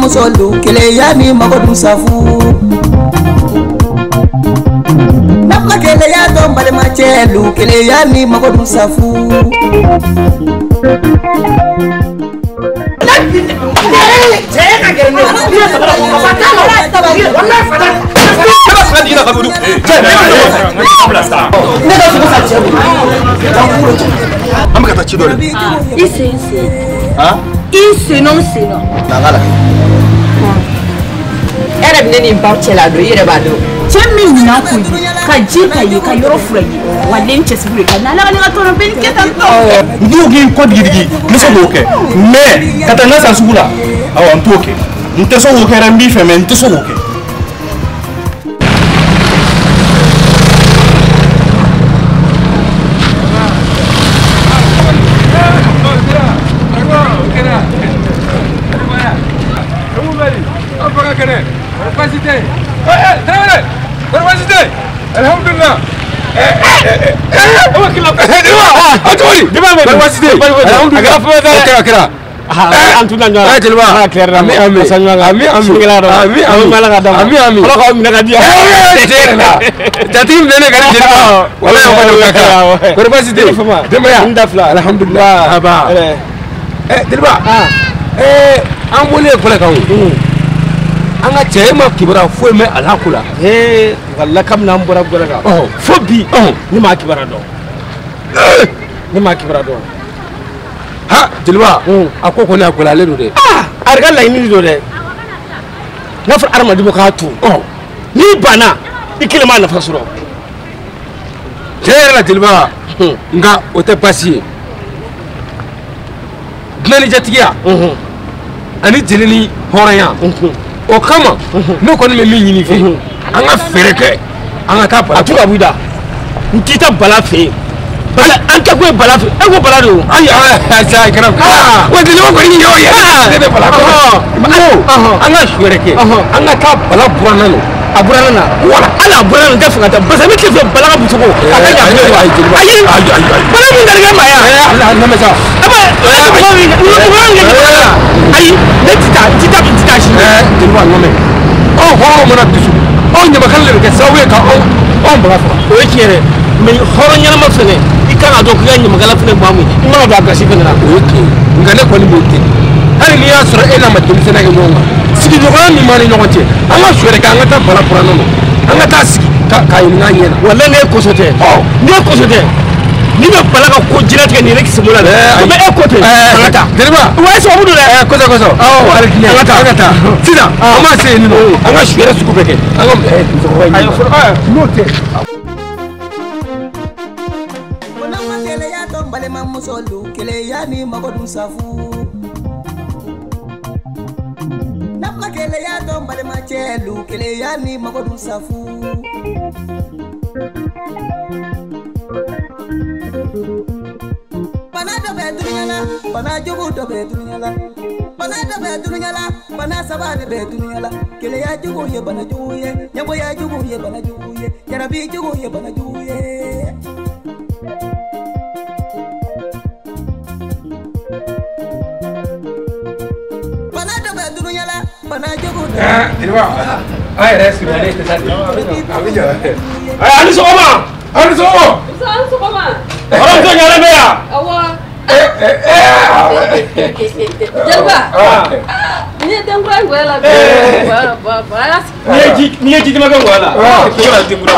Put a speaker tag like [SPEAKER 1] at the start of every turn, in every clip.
[SPEAKER 1] musolu kele yani magodun safu Napla kele ya don bale machelu kele yani magodun safu
[SPEAKER 2] Isi non sino. Era bine ni bauche la do yere bado. Chemi na ku ka jika yi ka yoro furayi. Wale nche sibure ka na la ga tono ben ke tanto.
[SPEAKER 3] Ndugi ko digigi niso boke. Me kata na sa sugula. Awa ntoke. Nteso woke rambi fe me nteso woke. Alhamdulillah. Anga chema kibara fo me alakula walla kam na mbora goraga fo bi ni ma kibara do ha tilwa akoko ni akula le do de arga la ni do de na fa arma dibo ka tu ni bana ikilma na fasuro tera tilwa nga ote pasi dnani jatiya ani dilini horaya o kama no ko ni mi yini fe anga fereke anga ta bala tuba buda nkita bala fe bala anka ko bala fe e ko bala do ay sa kram wa de ko ni yo ya de bala ko anga fereke anga ta bala buranano aburana wala ala burana da fugata basa mi ke bala bu tuko aka ya ay bala mi daga ma ya Allah na masa aba ay ne tita shi dilwa ngome ho mana disu nya makalle ke sawe ka on bala fa o yake me horon yana mafene ikana do ka nya magala fene ba mu ma ba ga shi fene na o yake ngane ko ni bote hali ni ya sura ina madum sene ga ngonga sigi do ni mani nyokote anga shure ka anga ta bala purano no anga ta sigi ka yin nga yena wala ne ko sote ni be bala ka ko jira ke ni rek simula be e ko te anga ta derba wa so budu le ko so wala ni anga ta sida ama se ni no anga shure su ko beke anga ayo fur no te
[SPEAKER 1] Wana makele ya don bale musolu kele yani magodun safu Napla kele ya don bale machelu kele yani magodun safu Bana do be dunyala bana jugu do be dunyala bana do be dunyala bana sabade be dunyala kele ya jugu ye bana jugu ye nyabo ya jugu ye bana jugu ye jarabi jugu ye bana jugu ye bana do be dunyala bana jugu
[SPEAKER 3] dilwa ay resu ne te sadi abiyo ay ani so ma orang tu nyala be ya
[SPEAKER 2] Awa. Jelba. Ni tengwa ngwela ba. Ni
[SPEAKER 3] ji ma kan wala. Ko la timbura.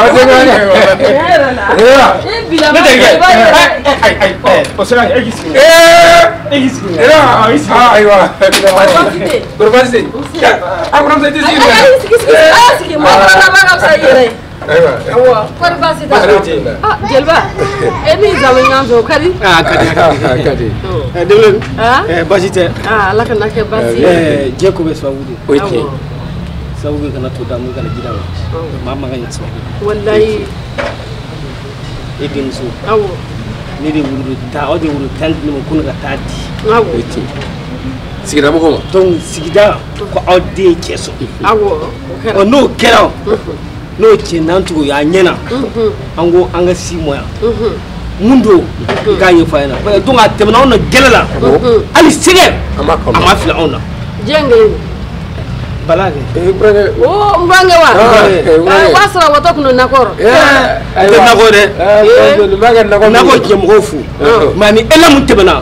[SPEAKER 3] Ai. O sera egisi. Egisi. Era egisi. Aiwa. Gurbasi. Abram se dizia. Egisi. Ma ba ka saire. Awa. Gurbasi da. Jelba. Emi zawanya zo kadi. Kadi. Delen. Basite.
[SPEAKER 2] La kan ke basi.
[SPEAKER 3] Jeko be swawudi. Oke. Swawudi kana to da mu kana gidawa. Mama ga yitso.
[SPEAKER 2] Wallahi.
[SPEAKER 3] Idin so.
[SPEAKER 2] Awo.
[SPEAKER 3] Ni de wuru ta odi wuru tan ni mo kun ga tadi.
[SPEAKER 2] Awo.
[SPEAKER 3] Oke. Sigida mo ko. Ton sigida ko odi keso.
[SPEAKER 2] Awo.
[SPEAKER 3] O no kero. No chenantu ya nyena. Ango anga simoya. Mundo ganye fayna ba dunga temna on gelela ali sige ama fila ona
[SPEAKER 2] jenge
[SPEAKER 3] balage
[SPEAKER 4] o mbange wa sara wato kuno nakoro
[SPEAKER 3] nako jemgo fu mani ela muntebana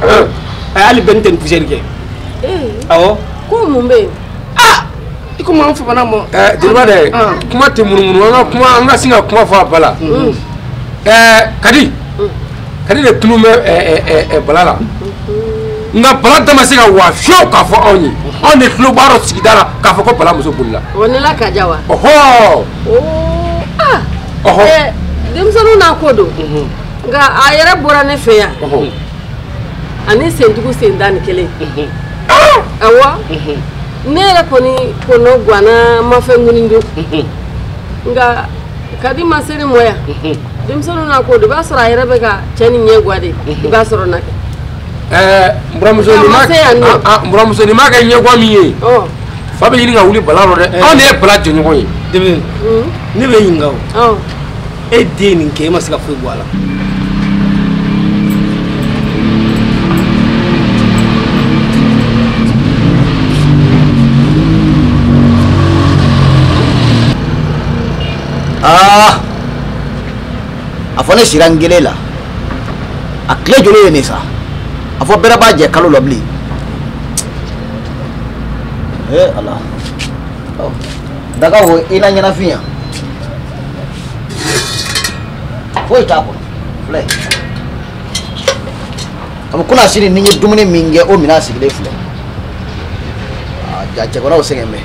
[SPEAKER 3] ali benten fujerge awo
[SPEAKER 4] ko mumbe
[SPEAKER 3] iko ma fa bana mo
[SPEAKER 5] dilba de kuma te munumunu kuma singa kuma fa bala kadi de tunume balala nga bala dama se ka wa fio ka fo onyi on ne klo baro sigidara ka fo ko bala muso bulla
[SPEAKER 4] woni la ka jawa
[SPEAKER 5] oho
[SPEAKER 4] demsonu na kodo nga ayere bora ne fe ya ani sendugu sendani kele awa nere koni kono gwana mafenguni ndo nga kadi masere moya demsonu na kodo ba sura ayere be ka chani nyegwade ba sura na
[SPEAKER 5] mburamuso ni ma ka nyegwa miye fa be yinga wuli balaro de on e bala jonyo yi
[SPEAKER 3] debe ne be yinga o e de ni ke ma sika fu gwala
[SPEAKER 6] afone sirangelela akle jole ne sa afo bera ba je kalo lobli Allah daga wo ina nyana fiya foi tapo fle am kuna siri ninyi dumuni minge o mina sigide fle jaje gona o sengembe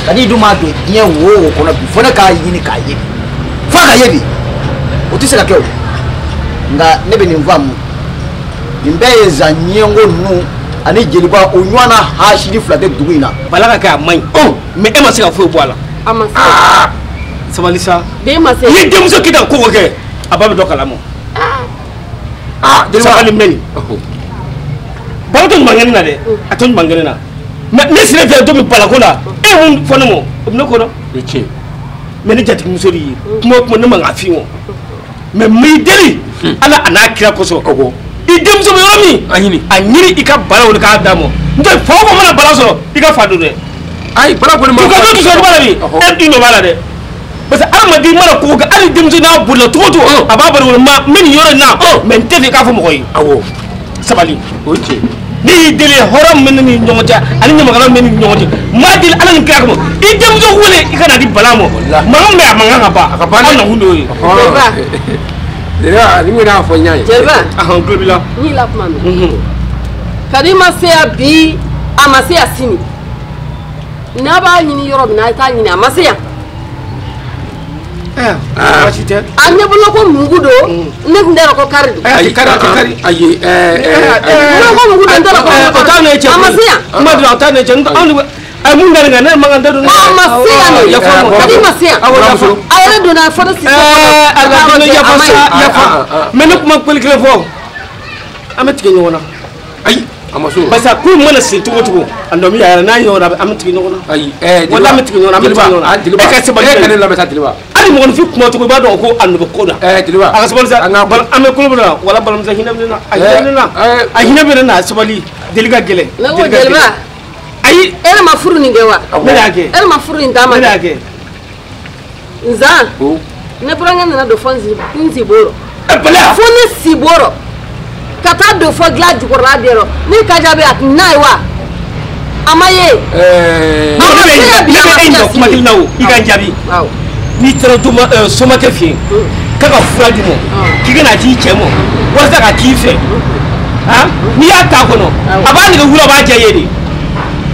[SPEAKER 6] kadi duma do die wo ko na bifo na ka yini ka ye fa ka ye bi o ti se ka kyo nga nebe ni mvam nimbe za nyengo nu ani jeliba onwana ha shiri flade duguina
[SPEAKER 3] balaka ka mai me e ma se ka fo boala
[SPEAKER 4] amasa
[SPEAKER 3] sabalisa
[SPEAKER 4] be ma se
[SPEAKER 3] ni demso kita ko ke ababe do kala mo
[SPEAKER 5] de
[SPEAKER 3] sabali meni baton mangani na de aton mangani na ne sire fe do mi balako la e won fono mo obno ko do
[SPEAKER 5] eche
[SPEAKER 3] me ni jati musori mo ne manga fi wo me mi deli ala anakira ko so ogo idem so yomi anyini ika bala woni ka damo nde fofo mana bala so ika fadu de
[SPEAKER 5] ay bala ko ma
[SPEAKER 3] ko do so bala bi e dino bala de parce que amadi mara ko ga ali dem so na bulla to ababa woni ma min yoro na men tefi ka fo mo koy
[SPEAKER 5] awo
[SPEAKER 3] sabali
[SPEAKER 5] oche
[SPEAKER 3] ni dele horam men ni nyongota ani nyama kala men ni nyongoti ma dil ala ni kaka mo idem so wole ikana di bala mo ma me amanga ba na hundo yi
[SPEAKER 5] dira ni na fo nyaay
[SPEAKER 4] jelba
[SPEAKER 3] globila
[SPEAKER 4] ni la mami kadi ma se abi amase asini na ba nyini yoro na ta nyini amase ya
[SPEAKER 3] wachite
[SPEAKER 4] anye bulo ko mungudo ne ndero ko karidu
[SPEAKER 5] ay kari ayi
[SPEAKER 4] bulo ko mungudo ndero ko
[SPEAKER 3] otane che
[SPEAKER 4] amase ya
[SPEAKER 3] madu otane che ay mun ngana ngana manganda do
[SPEAKER 4] amase ya ne kadi amase ya awale do na fodo si
[SPEAKER 3] ala do ya fa menuk ma pel kle fo amet ke nyona
[SPEAKER 5] ay amaso
[SPEAKER 3] basa ku mana se tugo tugo andomi ya na nyona amet ke nyona
[SPEAKER 5] ay
[SPEAKER 3] wala amet ke nyona amet ke nyona
[SPEAKER 5] e ka se ba ne la meta dilba
[SPEAKER 3] ali mo fi kuma tugo ba do ko andu ko da
[SPEAKER 5] dilba
[SPEAKER 3] aka se balza bal ame ko bra wala balam za hinabna ay hinabna na sabali deliga gele
[SPEAKER 4] dilba
[SPEAKER 3] ay
[SPEAKER 4] ere mafuru ni gewa
[SPEAKER 3] melake
[SPEAKER 4] ere mafuru ni ndama
[SPEAKER 3] melake
[SPEAKER 4] nza ne pranga na do fonzi nzi boro
[SPEAKER 3] bala
[SPEAKER 4] fone siboro kata do fo glad ko radero ni kajabe at naiwa amaye
[SPEAKER 3] amaye ndo kuma dilnawo iganjabi ni tro duma soma ke fi kaka furadi mo kigana ji chemo wasa ka kife ha ni ata ko no abani ga hura ba jaye ni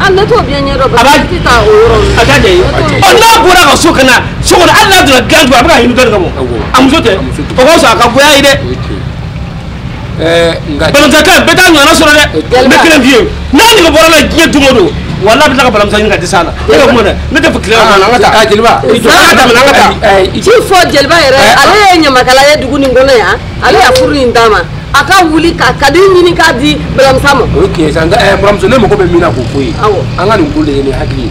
[SPEAKER 4] ande to bien nyero ba kita oro
[SPEAKER 3] ataje ona bora ka sokana sokona Allah do gandu ba hinu do ngamo amuzote ko ko sa ka boya ide balam zakka beta nyana soro de mekelen vie nani ko bora la giye dumodo wala bi ka balam zakka ngati sala e ko mo ne ne te fikira ko ngata
[SPEAKER 5] dilba
[SPEAKER 4] ci fo jelba ere ale nyama kala ya dugu ni ngono ya ale ya furu ndama aka wuli ka kadi nyini ka di balam samo
[SPEAKER 5] okay sanga balam so ne mo ko be mina ko koyi anga ni ngule ni hakili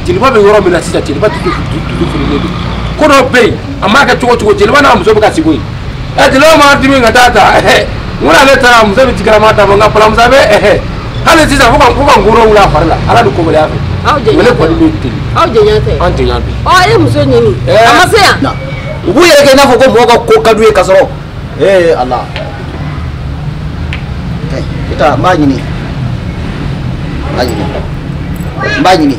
[SPEAKER 5] dilba be yoro mina sita dilba tu furu ne ko do be amaka chugo dilba na mo so ka sigoi dilba ma dimi ngata ta ngula le tara mo so bi tikara mata mo nga balam zabe hali sisan fo ka ngoro wula fari la ala ni kobaliya fɛ
[SPEAKER 4] aw jɛɲɔgɔn
[SPEAKER 5] wele
[SPEAKER 4] tɛ
[SPEAKER 5] kɔni bɛ teli
[SPEAKER 4] aw jɛɲɔgɔn tɛ
[SPEAKER 5] an tɛ ɲɔgɔn bi
[SPEAKER 4] ɔ a ye muso ɲini a ma se yan
[SPEAKER 6] u b'u yɛrɛ kɛ i n'a fɔ ko mɔgɔ ka ko ka d'u ye ka sɔrɔ ala kita n b'a ɲini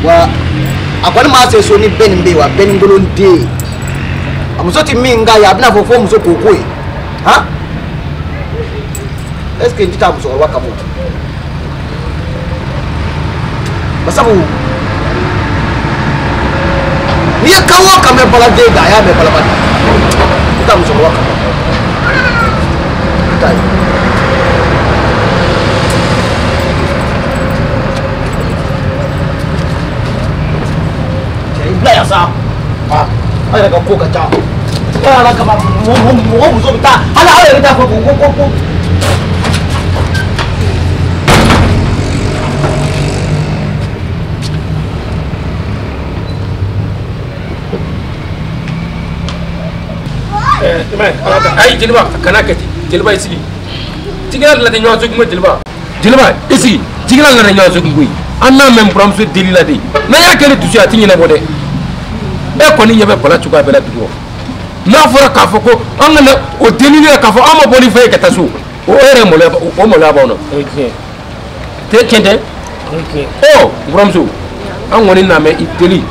[SPEAKER 6] wa a kɔni m'a se so ni bɛɛ nin bɛ yen wa bɛɛ ni bolo den ye a muso tɛ min k'a ye a bɛna fɔ fo muso k'o ko ye han est ce que n tɛ taa musokɔrɔba kama basabu n'i ye kan o kan mɛn baladen kan a y'a mɛn balaba de n tɛ taa musokɔrɔba kama n t'a ye. bila ya sa aw yɛrɛ ka ko ka ca ala kama mɔgɔ muso bɛ taa hali aw yɛrɛ t'a fɔ ko
[SPEAKER 5] ayi jeliba kana kɛ ten jeliba i sigi jigila nana ɲɔgɔn sɔgin koyi jeliba i sigi jigila nana ɲɔgɔn sɔgin koyi an n'a mɛn buramuso deli la de n'a y'a kɛ ni dusu ye a tɛ ɲɛnabɔ dɛ e kɔni ɲɛ bɛ bala cogoya bɛɛ la dugu kɔnɔ n'a fɔra k'a fɔ ko an kana o deli la k'a fɔ an ma bɔ ni fɛn ye ka taa so o yɛrɛ o maloya b'anw na tiɲɛ tɛ ɔ buramuso an kɔni n'a mɛn i deli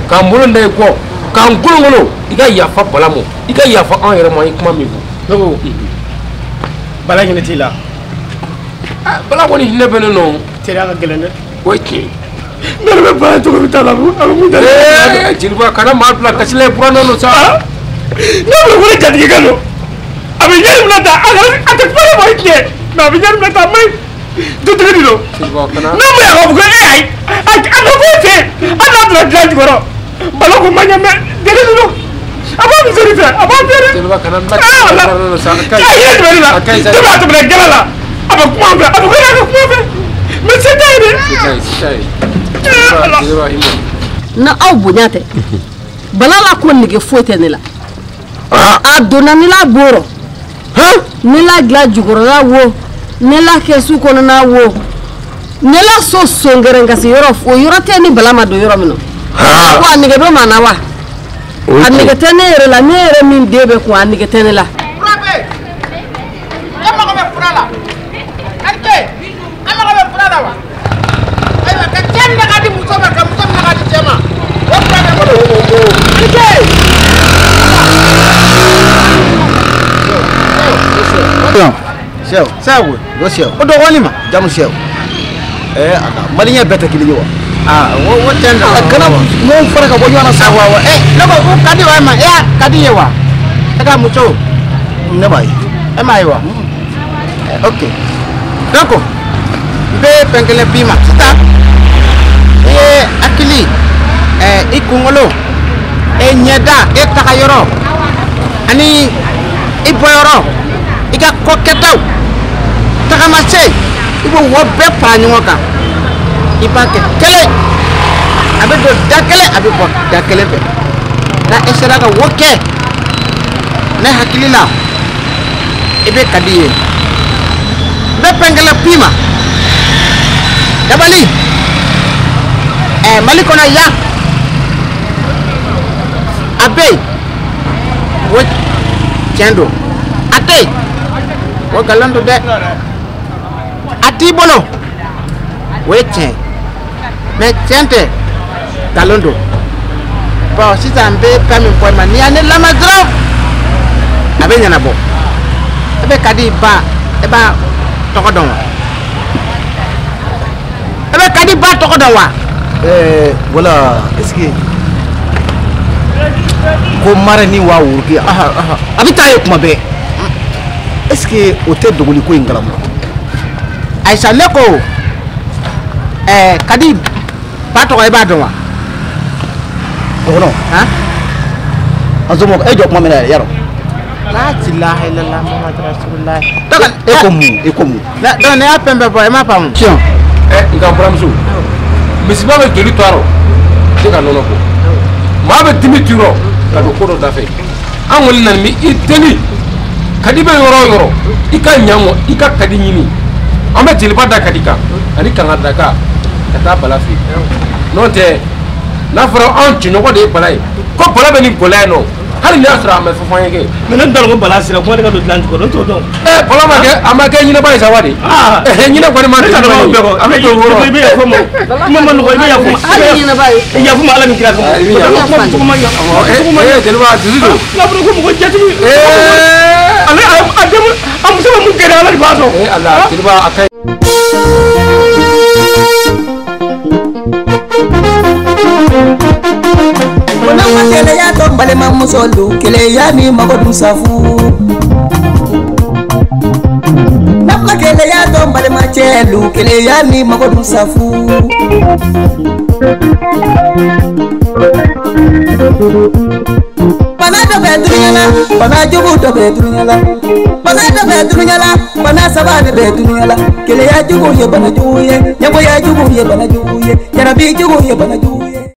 [SPEAKER 5] k'an bolo da i kɔ k'an kolonkolon i ka yafa bala mɔ i ka yafa an yɛrɛ ma i kuma min fɔ
[SPEAKER 3] ne ko bala ɲini t'i la
[SPEAKER 5] bala kɔni hinɛ bɛ ne nɔ
[SPEAKER 3] teriya ka gɛlɛn dɛ
[SPEAKER 5] o ye tiɲɛ
[SPEAKER 3] ne yɛrɛ bɛ bala cogo min t'a la a bɛ mun da
[SPEAKER 5] jeliba kana maa bila kasila ye buranna nɔ sa
[SPEAKER 3] ne bɛ wele jatigikɛ don a bɛ ɲɛri minɛ ta a tɛ kuma ne ma i tiɲɛ mɛ a bɛ ɲɛri minɛ ta a maɲi dutigi de don ne ma yan ka fɔ ko e ayi a bɛ ko e fɛ hali n'a bila dilan jukɔrɔ bala ko ma ɲɛ mɛ deli de don a b'a misiri fɛ a b'a feere
[SPEAKER 5] jeliba kana bila
[SPEAKER 3] ala k'a yɛrɛ jumɛn la ne b'a tɛmɛ gɛlɛ la a bɛ kuma fɛ a bɛ ko e ka kuma fɛ mɛ se t'a ye dɛ
[SPEAKER 4] na aw bonya tɛ bala la ko nege foyi tɛ ne la a donna ne la bɔrɔ ne la dilan jukɔrɔla wo ne la kɛsu kɔnɔna wo ne la so sɔngɛrɛn kasi yɔrɔ o yɔrɔ tɛ ni bala ma don yɔrɔ min na wa a nege dɔ ma na wa a nege tɛ ne yɛrɛ la ne yɛrɛ min den bɛ kun a nege tɛ ne la.
[SPEAKER 7] fura bɛ e mago bɛ fura la Ante an mago bɛ fura la wa ayiwa ka cɛ naga di muso ma ka muso naga di cɛ ma o fura bɛ n bolo
[SPEAKER 6] Sew
[SPEAKER 7] sabu
[SPEAKER 6] do sew
[SPEAKER 7] o dɔgɔnin ma
[SPEAKER 6] jamu sew maliyɛn bɛɛ tɛ kelen ye wa
[SPEAKER 7] o tɛ n da
[SPEAKER 6] kana mɔgɔw fara ka bɔ ɲɔgɔn na sa
[SPEAKER 7] wa ne ko o ka di wa ma ka di ye wa e ka muso
[SPEAKER 6] ne b'a ye
[SPEAKER 7] e m'a ye wa ok donc n bɛ fɛn kelen f'i ma sisan i ye hakili i kunkolo ɲɛda e tagayɔrɔ ani i bɔyɔrɔ i ka kɔkɛtaw tagamasen i b'o wɔ bɛɛ fara ɲɔgɔn kan i b'a kɛ kelen a bɛ don da kelen a bɛ bɔ da kelen fɛ n'a essayera ka wo kɛ ne hakili la i bɛ ka di ye n bɛ fɛn kelen f'i ma dabali mali kɔnɔ yan a bɛ yen o tiɲɛ don a tɛ yen o nkalon don dɛ a t'i bolo o ye tiɲɛ mɛ tiɲɛ tɛ nkalon don bon sisan n bɛ fɛn min fɔ i ma n'i y'a ne lamɛn dɔrɔn a bɛ ɲɛnabɔ e bɛ ka di ba e b'a tɔgɔ dɔn wa e bɛ ka di ba tɔgɔ dɔn wa.
[SPEAKER 6] voilà est ce que ko mara ni wa wuruki a bɛ taa ye kuma bɛɛ est ce que o tɛ dogoli ko in kalama
[SPEAKER 7] ayisa ne ko kadi ba tɔgɔ i b'a dɔn wa.
[SPEAKER 6] dɔgɔnɔ an somɔgɔ e jɔ kuma min na yarɔ.
[SPEAKER 7] la ilaha illallah muhammadu rasulullah.
[SPEAKER 6] e ko mun e ko mun.
[SPEAKER 7] donc ne y'a fɛn bɛɛ fɔ e m'a faamu.
[SPEAKER 6] tiɲɛ.
[SPEAKER 5] n ka buramuso misiba bɛ joli to a rɔ se ka nɔnɔ ko maa bɛ dimi tu rɔ ka don ko dɔ da fɛ an kɔni nana i deli kadi bɛ yɔrɔ o yɔrɔ i ka ɲamɔ i ka kadi ɲini an bɛ jeliba da kadi kan ani kanga daga ka taa bala fɛ n'o tɛ n'a fɔra anw cɛɲɔgɔn de ye bala ye ko bala bɛ nin gɔlɛ nɔ hali n'a sɔrɔ a ma fɔ fɔ an ye kɛ
[SPEAKER 3] mais ne dalen ko bala sira kuma ne ka don dilan jukɔrɔ ne t'o dɔn
[SPEAKER 5] bala ma kɛ a ma kɛ ɲinɛba ye sa wa de ɲinɛ kɔni ma kɛ ɲinɛba ye a bɛ don wɔɔrɔ i bɛ yafa ma kuma ma nɔgɔ i bɛ yafa ma yafa ma ala ni kira kama jeliba dusu don n'a fɔra ko mɔgɔ jatigi ale a muso bɛ mun kɛ ala de b'a dɔn ala jeliba a ka
[SPEAKER 1] Nama kele ya to balema musolu kele ya ni magodu safu Nama kele ya to balema chelu kele ya ni magodu safu Bana do bedrunyala bana jubu do bedrunyala bana do bedrunyala bana sabade bedrunyala kele ya jubu ye bana jubu ye nyabo ya jubu ye bana jubu ye jarabi jubu ye bana jubu